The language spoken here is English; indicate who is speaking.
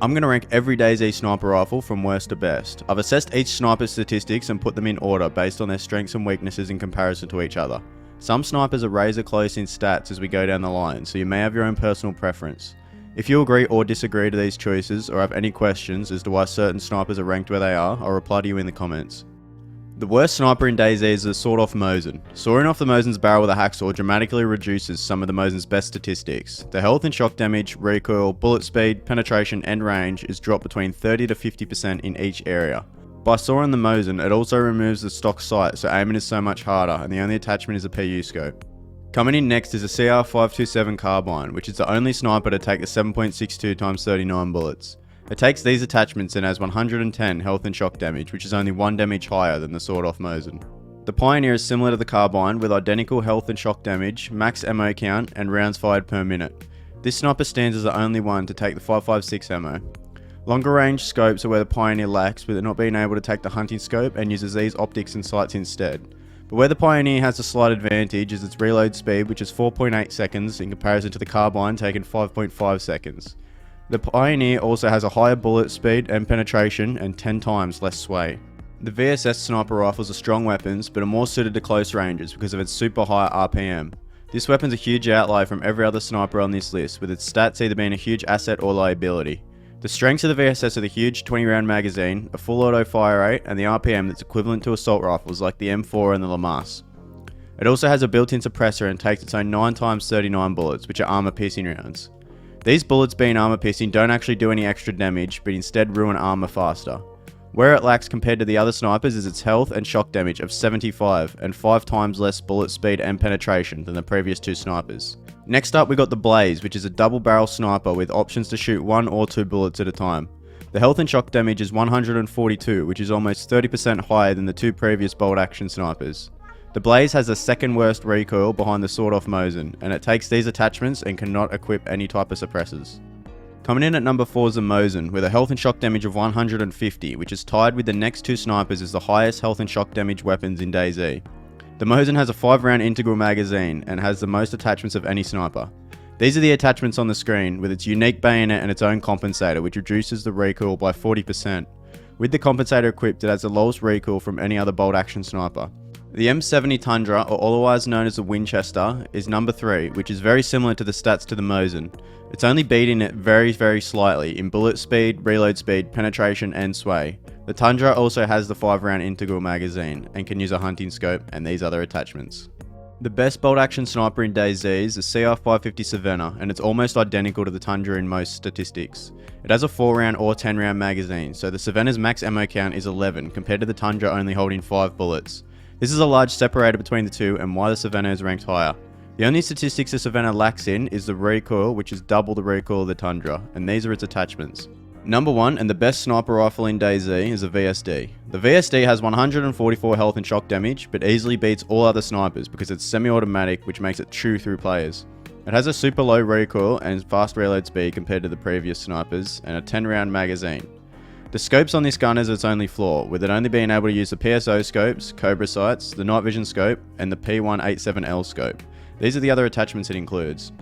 Speaker 1: I'm going to rank every DayZ sniper rifle from worst to best. I've assessed each sniper's statistics and put them in order based on their strengths and weaknesses in comparison to each other. Some snipers are razor close in stats as we go down the line, so you may have your own personal preference. If you agree or disagree to these choices or have any questions as to why certain snipers are ranked where they are, I'll reply to you in the comments. The worst sniper in DayZ is the sawed-off Mosin. Sawing off the Mosin's barrel with a hacksaw dramatically reduces some of the Mosin's best statistics. The health and shock damage, recoil, bullet speed, penetration and range is dropped between 30 to 50% in each area. By sawing the Mosin, it also removes the stock sight, so aiming is so much harder and the only attachment is a PU scope. Coming in next is a CR527 Carbine, which is the only sniper to take the 7.62x39 bullets. It takes these attachments and has 110 health and shock damage, which is only 1 damage higher than the sawed-off Mosin. The Pioneer is similar to the Carbine with identical health and shock damage, max ammo count, and rounds fired per minute. This sniper stands as the only one to take the 5.56 ammo. Longer range scopes are where the Pioneer lacks, with it not being able to take the hunting scope and uses these optics and sights instead. But where the Pioneer has a slight advantage is its reload speed, which is 4.8 seconds in comparison to the Carbine taking 5.5 seconds. The Pioneer also has a higher bullet speed and penetration and 10 times less sway. The VSS sniper rifles are strong weapons, but are more suited to close ranges because of its super high RPM. This weapon's a huge outlier from every other sniper on this list, with its stats either being a huge asset or liability. The strengths of the VSS are the huge 20 round magazine, a full auto fire rate, and the RPM that's equivalent to assault rifles like the M4 and the Namalsk. It also has a built-in suppressor and takes its own 9x39 bullets, which are armor piercing rounds. These bullets being armor piercing don't actually do any extra damage, but instead ruin armor faster. Where it lacks compared to the other snipers is its health and shock damage of 75 and 5 times less bullet speed and penetration than the previous two snipers. Next up we got the Blaze, which is a double barrel sniper with options to shoot 1 or 2 bullets at a time. The health and shock damage is 142, which is almost 30% higher than the two previous bolt action snipers. The Blaze has the second worst recoil behind the sawed-off Mosin, and it takes these attachments and cannot equip any type of suppressors. Coming in at number 4 is the Mosin, with a health and shock damage of 150, which is tied with the next two snipers as the highest health and shock damage weapons in DayZ. The Mosin has a 5 round integral magazine and has the most attachments of any sniper. These are the attachments on the screen, with its unique bayonet and its own compensator, which reduces the recoil by 40%. With the compensator equipped, it has the lowest recoil from any other bolt action sniper. The M70 Tundra, or otherwise known as the Winchester, is number 3, which is very similar to the stats to the Mosin. It's only beating it very slightly in bullet speed, reload speed, penetration and sway. The Tundra also has the 5 round integral magazine and can use a hunting scope and these other attachments. The best bolt action sniper in DayZ is the CR550 Savanna, and it's almost identical to the Tundra in most statistics. It has a 4 round or 10 round magazine, so the Savanna's max ammo count is 11 compared to the Tundra only holding 5 bullets. This is a large separator between the two and why the Savanna is ranked higher. The only statistics the Savanna lacks in is the recoil, which is double the recoil of the Tundra, and these are its attachments. Number 1 and the best sniper rifle in DayZ is the VSD. The VSD has 144 health and shock damage, but easily beats all other snipers because it's semi-automatic, which makes it chew through players. It has a super low recoil and fast reload speed compared to the previous snipers, and a 10 round magazine. The scopes on this gun is its only flaw, with it only being able to use the PSO scopes, Cobra sights, the night vision scope, and the P187L scope. These are the other attachments it includes.